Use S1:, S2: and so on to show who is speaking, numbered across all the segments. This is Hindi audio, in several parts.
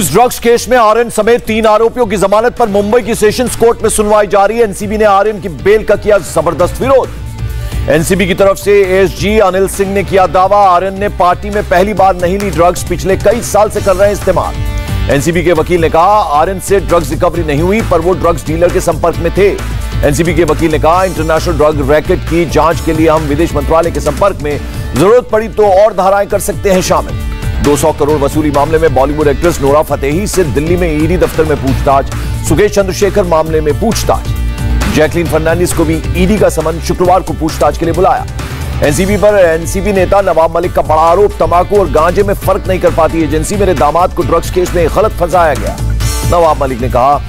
S1: इस ड्रग्स केस में आर्यन समेत 3 आरोपियों की जमानत पर मुंबई की सेशंस कोर्ट में सुनवाई जारी है। एनसीबी ने आर्यन की बेल का किया जबरदस्त विरोध। एनसीबी की तरफ से एएसजी अनिल सिंह ने किया दावा, आर्यन ने पार्टी में पहली बार नहीं ली ड्रग्स, पिछले कई साल से कर रहे हैं इस्तेमाल। एनसीबी के वकील ने कहा आर्यन से ड्रग्स रिकवरी नहीं हुई, पर वो ड्रग्स डीलर के संपर्क में थे। एनसीबी के वकील ने कहा इंटरनेशनल ड्रग रैकेट की जांच के लिए हम विदेश मंत्रालय के संपर्क में, जरूरत पड़ी तो और धाराएं कर सकते हैं शामिल। 200 करोड़ वसूली मामले में बॉलीवुड एक्ट्रेस नोरा फतेही से दिल्ली में ईडी दफ्तर में पूछताछ, सुकेश चंद्रशेखर मामले में पूछताछ। जैकलीन फर्नांडिस को भी ईडी का समन शुक्रवार को पूछताछ के लिए बुलाया। एनसीबी पर एनसीबी नेता नवाब मलिक का बड़ा आरोप, तंबाकू और गांजे में फर्क नहीं कर पाती एजेंसी, मेरे दामाद को ड्रग्स केस में गलत फंसाया गया। नवाब मलिक ने कहा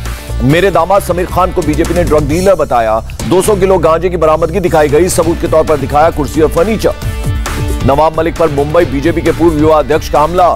S1: मेरे दामाद समीर खान को बीजेपी ने ड्रग डीलर बताया, 200 किलो गांजे की बरामदगी दिखाई गई, सबूत के तौर पर दिखाया कुर्सी और फर्नीचर। नवाब मलिक पर मुंबई बीजेपी के पूर्व युवा अध्यक्ष का हमला,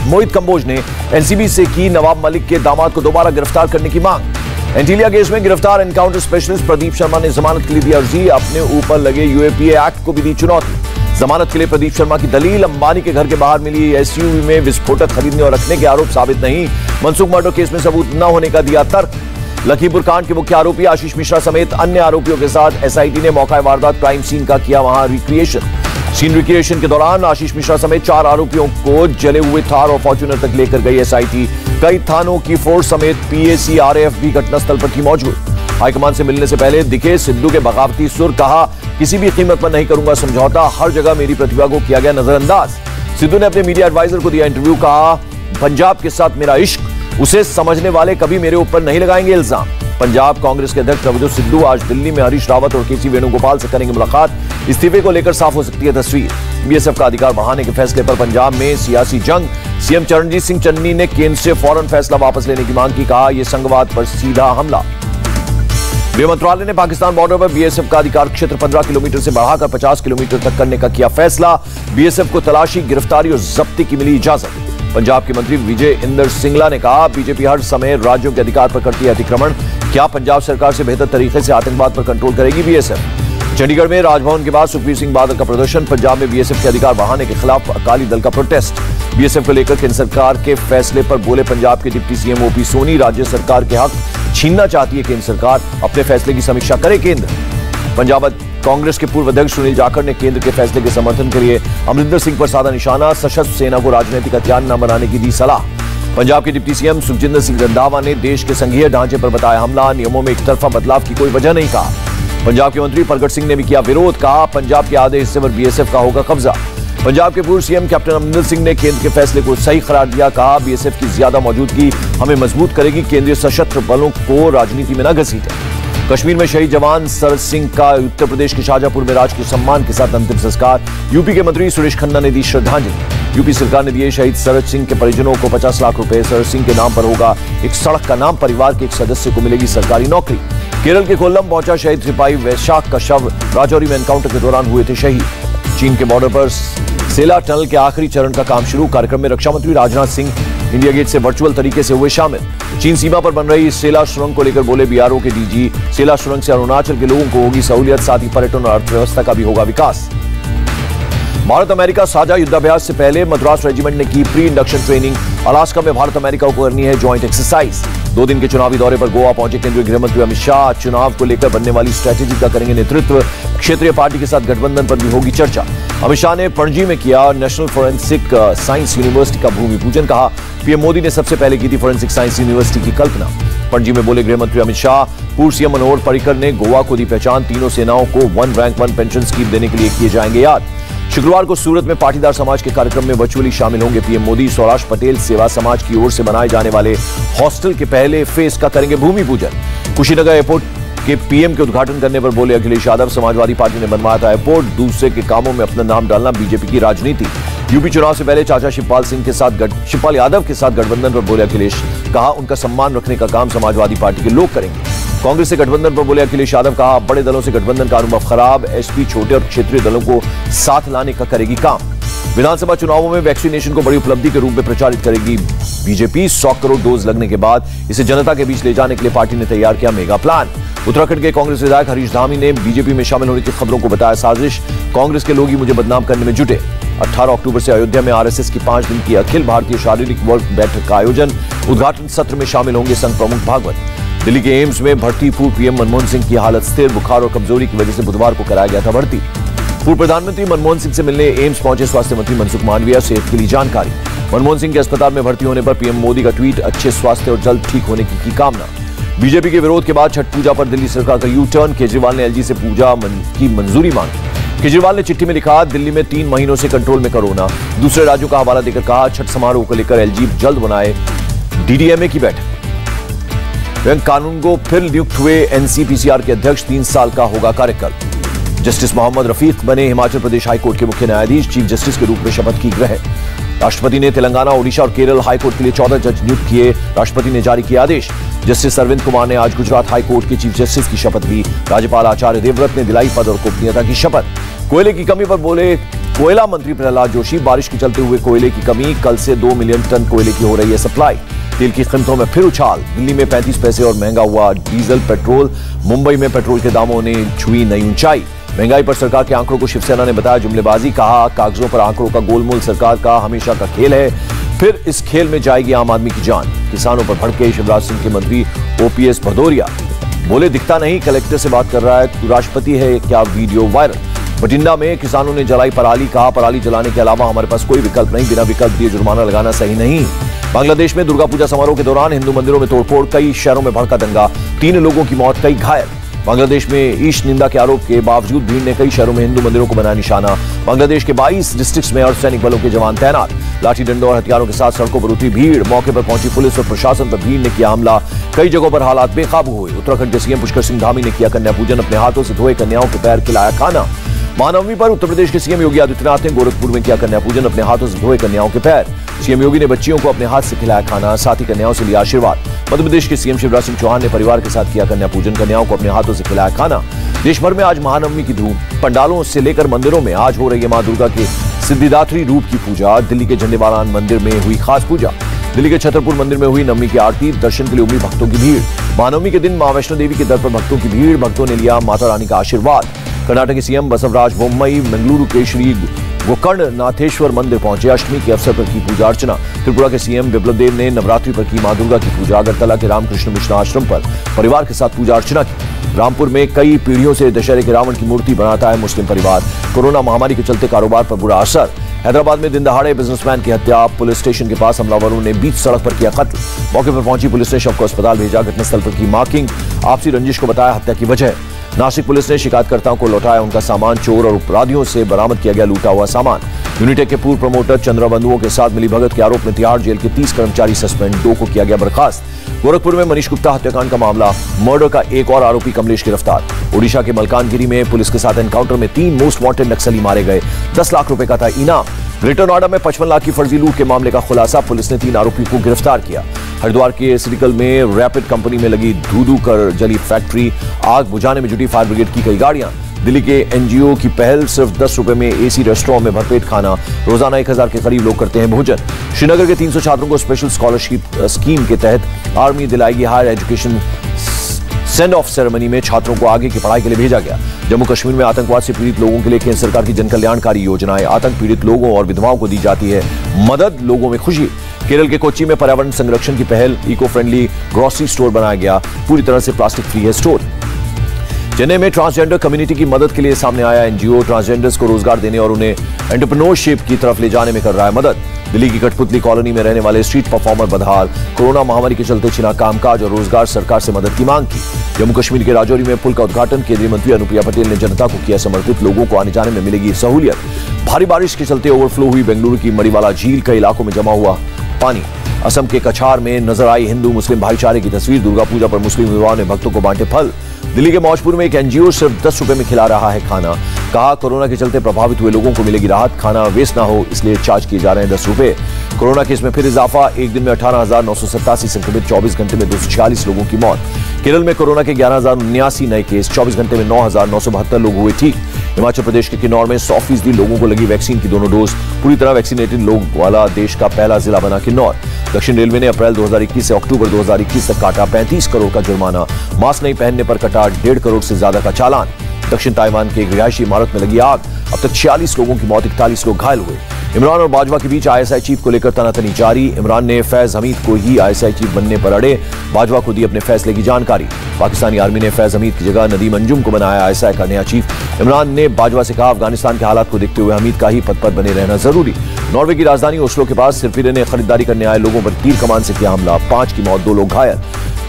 S1: मोहित कंबोज ने एनसीबी से की नवाब मलिक के दामाद को दोबारा गिरफ्तार करने की मांग। एंटीलिया केस में गिरफ्तार एनकाउंटर स्पेशलिस्ट प्रदीप शर्मा ने जमानत के लिए दी अर्जी, अपने ऊपर लगे यूएपीए एक्ट को भी दी चुनौती। जमानत के लिए प्रदीप शर्मा की दलील, अंबानी के घर के बाहर मिली एसयूवी में विस्फोटक खरीदने और रखने के आरोप साबित नहीं, मनसुख मर्डर केस में सबूत न होने का दिया तर्क। लखीमपुर कांड के मुख्य आरोपी आशीष मिश्रा समेत अन्य आरोपियों के साथ एसआईटी ने मौका वारदात क्राइम सीन का किया वहां रिक्रिएशन। सीन रिक्रिएशन के दौरान आशीष मिश्रा समेत 4 आरोपियों को जले हुए थार और फॉर्च्यूनर तक लेकर गई एसआईटी। कई थानों की फोर्स समेत पीएसी आरएएफ भी घटनास्थल पर थी मौजूद। हाईकमान से मिलने से पहले दिखे सिद्धू के बगावती सुर, कहा किसी भी कीमत पर नहीं करूंगा समझौता, हर जगह मेरी प्रतिभा को किया गया नजरअंदाज। सिद्धू ने अपने मीडिया एडवाइजर को दिया इंटरव्यू, कहा पंजाब के साथ मेरा इश्क, उसे समझने वाले कभी मेरे ऊपर नहीं लगाएंगे इल्जाम। पंजाब कांग्रेस के अध्यक्ष नवजोत सिद्धू आज दिल्ली में हरीश रावत और केसी वेणुगोपाल से करेंगे मुलाकात। इस्तीफे को लेकर साफ हो सकती है तस्वीर। बीएसएफ का अधिकार बढ़ाने के फैसले पर पंजाब में सियासी जंग, सीएम चरणजीत सिंह चन्नी ने केंद्र से फौरन फैसला वापस लेने की मांग की, कहा यह संघवाद पर सीधा हमला। गृह मंत्रालय ने पाकिस्तान बॉर्डर पर बीएसएफ का अधिकार क्षेत्र 15 किलोमीटर से बढ़ाकर 50 किलोमीटर तक करने का किया फैसला। बीएसएफ को तलाशी, गिरफ्तारी और जब्ती की मिली इजाजत। पंजाब के मंत्री विजय इंदर सिंगला ने कहा बीजेपी हर समय राज्यों के अधिकार पर करती है अतिक्रमण, क्या पंजाब सरकार से बेहतर तरीके से आतंकवाद पर कंट्रोल करेगी बीएसएफ। चंडीगढ़ में राजभवन के बाद सुखबीर सिंह बादल का प्रदर्शन, पंजाब में बीएसएफ के अधिकार बढ़ाने के खिलाफ अकाली दल का प्रोटेस्ट। बीएसएफ को लेकर केंद्र सरकार के फैसले पर बोले पंजाब के डिप्टी सीएम ओपी सोनी, राज्य सरकार के हक छीनना चाहती है केंद्र सरकार, अपने फैसले की समीक्षा करे केंद्र। पंजाब कांग्रेस के पूर्व अध्यक्ष सुनील जाखड़ ने केंद्र के फैसले के समर्थन के लिए अमरिंदर सिंह पर साधा निशाना, सशस्त्र सेना को राजनीतिक हथियार न बनाने की दी सलाह। पंजाब के डिप्टी सीएम सुखजिंदर सिंह रंधावा ने देश के संघीय ढांचे पर बताया हमला, नियमों में एक तरफा बदलाव की कोई वजह नहीं कहा। पंजाब के मंत्री प्रगट सिंह ने भी किया विरोध, कहा पंजाब के आधे हिस्से पर बीएसएफ का होगा कब्जा। पंजाब के पूर्व सीएम कैप्टन अमरिंदर सिंह ने केंद्र के फैसले को सही करार दिया, कहा बीएसएफ की ज्यादा मौजूदगी हमें मजबूत करेगी, केंद्रीय सशस्त्र बलों को राजनीति में न घसीटे। कश्मीर में शहीद जवान सरज सिंह का उत्तर प्रदेश के शाहजहांपुर में राजकीय सम्मान के साथ अंतिम संस्कार, यूपी के मंत्री सुरेश खन्ना ने दी श्रद्धांजलि। यूपी सरकार ने दिए शहीद सरज सिंह के परिजनों को 50 लाख रुपए, सरज सिंह के नाम पर होगा एक सड़क का नाम, परिवार के एक सदस्य को मिलेगी सरकारी नौकरी। केरल के कोल्लम पहुंचा शहीद सिपाही वैशाख का शव, राजौरी में एनकाउंटर के दौरान हुए थे शहीद। चीन के बॉर्डर पर सेला टनल के आखिरी चरण का काम शुरू, कार्यक्रम में रक्षा मंत्री राजनाथ सिंह इंडिया गेट से वर्चुअल तरीके से हुए शामिल। चीन सीमा पर बन रही सेला सुरंग को लेकर बोले बीआरओ के डीजी, सेला सुरंग से अरुणाचल के लोगों को होगी सहूलियत, साथ ही पर्यटन और अर्थव्यवस्था का भी होगा विकास। भारत अमेरिका साझा युद्धाभ्यास से पहले मद्रास रेजिमेंट ने की प्री इंडक्शन ट्रेनिंग, अलास्का में भारत अमेरिका को करनी है ज्वाइंट एक्सरसाइज। 2 दिन के चुनावी दौरे पर गोवा पहुंचे केंद्रीय गृह मंत्री अमित शाह, चुनाव को लेकर बनने वाली स्ट्रैटेजी का करेंगे नेतृत्व, क्षेत्रीय पार्टी के साथ गठबंधन पर भी होगी चर्चा। अमित शाह ने पणजी में किया नेशनल फोरेंसिक साइंस यूनिवर्सिटी का भूमि पूजन, कहा पीएम मोदी ने सबसे पहले की थी फोरेंसिक साइंस यूनिवर्सिटी की कल्पना। पणजी में बोले गृह मंत्री अमित शाह, पूर्व सीएम मनोहर पर्रिकर ने गोवा को दी पहचान, तीनों सेनाओं को 1 रैंक 1 पेंशन स्कीम देने के लिए किए जाएंगे याद। शुक्रवार को सूरत में पाटीदार समाज के कार्यक्रम में वर्चुअली शामिल होंगे पीएम मोदी। सौराष्ट्र पटेल सेवा समाज की ओर से बनाए जाने वाले हॉस्टल के पहले फेज का करेंगे भूमि पूजन। कुशीनगर एयरपोर्ट के पीएम के उद्घाटन करने पर बोले अखिलेश यादव, समाजवादी पार्टी ने बनवाया था एयरपोर्ट, दूसरे के कामों में अपना नाम डालना बीजेपी की राजनीति। यूपी चुनाव से पहले चाचा शिवपाल यादव के साथ गठबंधन पर बोले अखिलेश, कहा उनका सम्मान रखने का काम समाजवादी पार्टी के लोग करेंगे। कांग्रेस से गठबंधन पर बोले अखिलेश यादव, कहा बड़े दलों से गठबंधन का अनुभव खराब, एसपी छोटे और क्षेत्रीय दलों को साथ लाने का करेगी काम। विधानसभा चुनावों में वैक्सीनेशन को बड़ी उपलब्धि के रूप में प्रचारित करेगी बीजेपी। 100 करोड़ डोज लगने के बाद इसे जनता के बीच ले जाने के लिए पार्टी ने तैयार किया मेगा प्लान। उत्तराखंड के कांग्रेस विधायक हरीश धामी ने बीजेपी में शामिल होने की खबरों को बताया साजिश। कांग्रेस के लोग ही मुझे बदनाम करने में जुटे। 18 अक्टूबर से अयोध्या में आरएसएस की 5 दिन की अखिल भारतीय शारीरिक वर्ग बैठक का आयोजन। उद्घाटन सत्र में शामिल होंगे संघ प्रमुख भागवत। दिल्ली के एम्स में भर्ती पूर्व पीएम मनमोहन सिंह की हालत स्थिर। बुखार और कमजोरी की वजह से बुधवार को कराया गया था भर्ती। पूर्व प्रधानमंत्री मनमोहन सिंह से मिलने एम्स पहुंचे स्वास्थ्य मंत्री मनसुख मांडविया। सेहत के लिए जानकारी। मनमोहन सिंह के अस्पताल में भर्ती होने पर पीएम मोदी का ट्वीट, अच्छे स्वास्थ्य और जल्द ठीक होने की कामना। बीजेपी के विरोध के बाद छठ पूजा पर दिल्ली सरकार का यू टर्न। केजरीवाल ने एलजी से पूजा की मंजूरी मांगी। केजरीवाल ने चिट्ठी में लिखा, दिल्ली में 3 महीनों से कंट्रोल में कोरोना। दूसरे राज्यों का हवाला देकर कहा, छठ समारोह को लेकर एलजी जल्द बनाए डीडीएमए की बैठक। कानून को फिर नियुक्त हुए एनसीपीसीआर के अध्यक्ष। 3 साल का होगा कार्यकाल। जस्टिस मोहम्मद रफीक बने हिमाचल प्रदेश हाईकोर्ट के मुख्य न्यायाधीश। चीफ जस्टिस के रूप में शपथ की ग्रहण। राष्ट्रपति ने तेलंगाना, ओडिशा और केरल हाईकोर्ट के लिए 14 जज नियुक्त किए। राष्ट्रपति ने जारी किया आदेश। जस्टिस अरविंद कुमार ने आज गुजरात हाईकोर्ट के चीफ जस्टिस की शपथ ली। राज्यपाल आचार्य देवव्रत ने दिलाई पद और गोपनीयता की शपथ। कोयले की कमी पर बोले कोयला मंत्री प्रहलाद जोशी, बारिश के चलते हुए कोयले की कमी। कल से 2 मिलियन टन कोयले की हो रही है सप्लाई। तेल की कीमतों में फिर उछाल। दिल्ली में 35 पैसे और महंगा हुआ डीजल पेट्रोल। मुंबई में पेट्रोल के दामों ने छुई नई ऊंचाई। महंगाई पर सरकार के आंकड़ों को शिवसेना ने बताया जुमलेबाजी। कहा, कागजों पर आंकड़ों का गोलमोल सरकार का हमेशा का खेल है। फिर इस खेल में जाएगी आम आदमी की जान। किसानों पर भड़के शिवराज सिंह के मंत्री ओपीएस भदौरिया। बोले, दिखता नहीं, कलेक्टर से बात कर रहा है, तू राष्ट्रपति है क्या? Video viral. बठिंडा में किसानों ने जलाई पराली। कहा, पराली जलाने के अलावा हमारे पास कोई विकल्प नहीं। बिना विकल्प दिए जुर्माना लगाना सही नहीं। बांग्लादेश में दुर्गा पूजा समारोह के दौरान हिंदू मंदिरों में तोड़फोड़। कई शहरों में भड़का दंगा। 3 लोगों की मौत, कई घायल। बांग्लादेश में ईश निंदा के आरोप के बावजूद भीड़ ने कई शहरों में हिंदू मंदिरों को बनाया निशाना। बांग्लादेश के 22 डिस्ट्रिक्ट्स में अर्धसैनिक बलों के जवान तैनात। लाठी डंडों और हथियारों के साथ सड़कों पर उतरी भीड़। मौके पर पहुंची पुलिस और प्रशासन पर भीड़ ने किया हमला। कई जगहों पर हालात बेकाबू हुए। उत्तराखंड के सीएम पुष्कर सिंह धामी ने किया कन्या पूजन। अपने हाथों से धोए कन्याओं के पैर खिलाया खाना। महानवमी पर उत्तर प्रदेश के सीएम योगी आदित्यनाथ ने गोरखपुर में किया कन्या पूजन। अपने हाथों से धोए कन्याओं के पैर। सीएम योगी ने बच्चियों को अपने हाथ से खिलाया खाना, साथ ही कन्याओं से लिया आशीर्वाद। मध्य प्रदेश के सीएम शिवराज सिंह चौहान ने परिवार के साथ किया कन्या पूजन। कन्याओं को अपने हाथों से खिलाया खाना। देश भर में आज महानवमी की धूम। पंडालों से लेकर मंदिरों में आज हो रही है मां दुर्गा के सिद्धिदात्री रूप की पूजा। दिल्ली के झंडेवालान मंदिर में हुई खास पूजा। दिल्ली के छतरपुर मंदिर में हुई नवमी की आरती। दर्शन के लिए उमड़ी भक्तों की भीड़। महानवमी के दिन मां वैष्णो देवी के दर पर भक्तों की भीड़। भक्तों ने लिया माता रानी का आशीर्वाद। कर्नाटक के सीएम बसवराज बोम्मई मंगलुरु के श्री गोकर्णनाथेश्वर मंदिर पहुंचे। अष्टमी के अवसर पर की पूजा अर्चना। त्रिपुरा के सीएम बिप्लब देव ने नवरात्रि पर की मां दुर्गा की पूजा। अगरतला के रामकृष्ण मिश्र आश्रम पर परिवार के साथ पूजा अर्चना की। रामपुर में कई पीढ़ियों से दशहरे के रावण की मूर्ति बनाता है मुस्लिम परिवार। कोरोना महामारी के चलते कारोबार पर बुरा असर। हैदराबाद में दिन दहाड़े बिजनेसमैन की हत्या। पुलिस स्टेशन के पास हमलावरों ने बीच सड़क पर किया कत्ल। मौके पर पहुंची पुलिस ने शव को अस्पताल भेजा। घटनास्थल पर की मार्किंग। आपसी रंजिश को बताया हत्या की वजह। नासिक पुलिस ने शिकायतकर्ताओं को लौटाया उनका सामान। चोर और अपराधियों से बरामद किया गया लूटा हुआ सामान। यूनिटेक के पूर्व प्रमोटर चंद्रबंधुओं के साथ मिलीभगत के आरोप में तिहाड़ जेल के 30 कर्मचारी सस्पेंड। 2 को किया गया बर्खास्त। गोरखपुर में मनीष गुप्ता हत्याकांड का मामला। मर्डर का एक और आरोपी कमलेश गिरफ्तार। ओडिशा के मलकानगिरी में पुलिस के साथ एनकाउंटर में 3 मोस्ट वांटेड नक्सली मारे गए। 10 लाख रुपए का था इनाम। ग्रेटर नोएडा में 55 लाख की फर्जी लूट के मामले का खुलासा। पुलिस ने 3 आरोपी को गिरफ्तार किया। हरिद्वार के सिरिकल में रैपिड कंपनी में लगी धू-धू कर जली फैक्ट्री। आग बुझाने में जुटी फायर ब्रिगेड की कई गाड़ियां। दिल्ली के एनजीओ की पहल, सिर्फ 10 रुपए में एसी रेस्टोरेंट में भरपेट खाना। रोजाना 1000 के करीब लोग करते हैं भोजन। श्रीनगर के 300 छात्रों को स्पेशल स्कॉलरशिप स्कीम के तहत आर्मी दिलाएगी higher education. Send off ceremony में छात्रों को आगे की पढ़ाई के लिए भेजा गया। जम्मू कश्मीर में आतंकवाद से पीड़ित लोगों के लिए केंद्र सरकार की जनकल्याणकारी योजनाएं। आतंक पीड़ित लोगों और विधवाओं को दी जाती है मदद। लोगों में खुशी। केरल के कोच्चि में पर्यावरण संरक्षण की पहल। इको फ्रेंडली ग्रोसरी स्टोर बनाया गया। पूरी तरह से प्लास्टिक फ्री है स्टोर। चेन्नई में ट्रांसजेंडर कम्युनिटी की मदद के लिए सामने आया एनजीओ। ट्रांसजेंडर्स को रोजगार देने और उन्हें एंटरप्रेन्योरशिप की तरफ ले जाने में कर रहा है मदद। दिल्ली की कठपुतली कॉलोनी में रहने वाले स्ट्रीट परफॉर्मर बदहाल। कोरोना महामारी के चलते छिना कामकाज और रोजगार। सरकार से मदद की मांग की। जम्मू कश्मीर के राजौरी में पुल का उद्घाटन। केंद्रीय मंत्री अनुप्रिया पटेल ने जनता को किया समर्पित। लोगों को आने जाने में मिलेगी सहूलियत। भारी बारिश के चलते ओवरफ्लो हुई बेंगलुरु की मरीवाला झील। कई इलाकों में जमा हुआ पानी। असम के कछार में नजर आई हिंदू मुस्लिम भाईचारे की तस्वीर। दुर्गा पूजा पर मुस्लिम युवाओं ने भक्तों को बांटे फल। दिल्ली के मौजपुर में एक एनजीओ सिर्फ 10 रुपए में खिला रहा है खाना। कहा, कोरोना के चलते प्रभावित हुए लोगों को मिलेगी राहत, खाना वेस्ट ना हो इसलिए चार्ज किए जा रहे हैं 10 रुपए। कोरोना केस में फिर इजाफा, एक दिन में 18,987 संक्रमित, 24 घंटे में 246 लोगों की मौत। केरल में कोरोना के 11,079 नए केस, 24 घंटे में 9,972 लोग हुए ठीक। हिमाचल प्रदेश के किन्नौर में 100% लोगों को लगी वैक्सीन की दोनों डोज, पूरी तरह वैक्सीनेटेड लोग वाला देश का पहला जिला बना किन्नौर। दक्षिण रेलवे ने अप्रैल 2021 से अक्टूबर 2021 तक काटा 35 करोड़ का जुर्माना, मास्क नहीं पहनने पर कटा 1.5 करोड़ से ज्यादा का चालान। दक्षिण ताइवान के एक रिहायशी इमारत में लगी आग, अब तक 46 लोगों की मौत, 41 लोग घायल हुए। इमरान और बाजवा के बीच आईएसआई चीफ को लेकर तनातनी जारी, इमरान ने फैज हमीद को ही आईएसआई चीफ बनने पर अड़े, बाजवा को दी अपने फैसले की जानकारी। पाकिस्तानी आर्मी ने फैज हमीद की जगह नदीम अंजुम को बनाया आईएसआई का नया चीफ। इमरान ने बाजवा से कहा, अफगानिस्तान के हालात को देखते हुए हमीद का ही पद पर बने रहना जरूरी। नॉर्वे की राजधानी ओस्लो के पास सिरफिरे ने खरीदारी करने आए लोगों पर तीर कमान से किया हमला, 5 की मौत, 2 लोग घायल।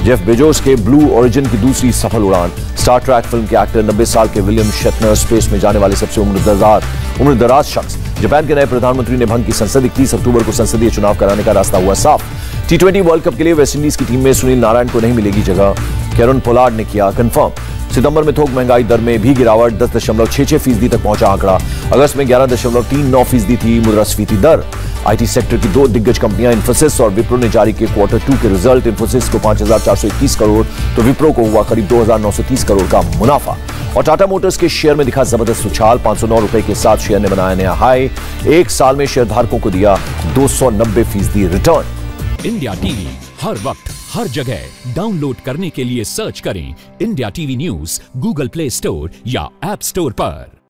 S1: जेफ बेजोस के ब्लू ओरिजिन की दूसरी सफल उड़ान। स्टार ट्रैक फिल्म के एक्टर 90 साल के विलियम शेटनर स्पेस में जाने वाले सबसे उम्रदराज शख्स। जापान के नए प्रधानमंत्री ने भंग की संसद, 31 अक्टूबर को संसदीय चुनाव कराने का रास्ता हुआ साफ। T20 वर्ल्ड कप के लिए वेस्टइंडीज की टीम में सुनील नारायण को नहीं मिलेगी जगह, कैरन पोलार्ड ने किया कंफर्म। सितंबर में थोक महंगाई दर में भी गिरावट, 10.66% तक पहुंचा आंकड़ा। अगस्त में 11.39% थी मुद्रास्फीति दर। आईटी सेक्टर की 2 दिग्गज कंपनियां इन्फोसिस और विप्रो ने जारी किए Q2 के रिजल्ट। इन्फोसिस को 5,421 करोड़ तो विप्रो को हुआ करीब 2,930 करोड़ का मुनाफा। और टाटा मोटर्स के शेयर में दिखा जबरदस्त उछाल, 509 रुपए के साथ शेयर ने बनाया नया हाई। एक साल में शेयर धारकों को दिया 290% रिटर्न।
S2: इंडिया टीवी हर वक्त हर जगह डाउनलोड करने के लिए सर्च करें India TV news Google play store या ऐप स्टोर पर।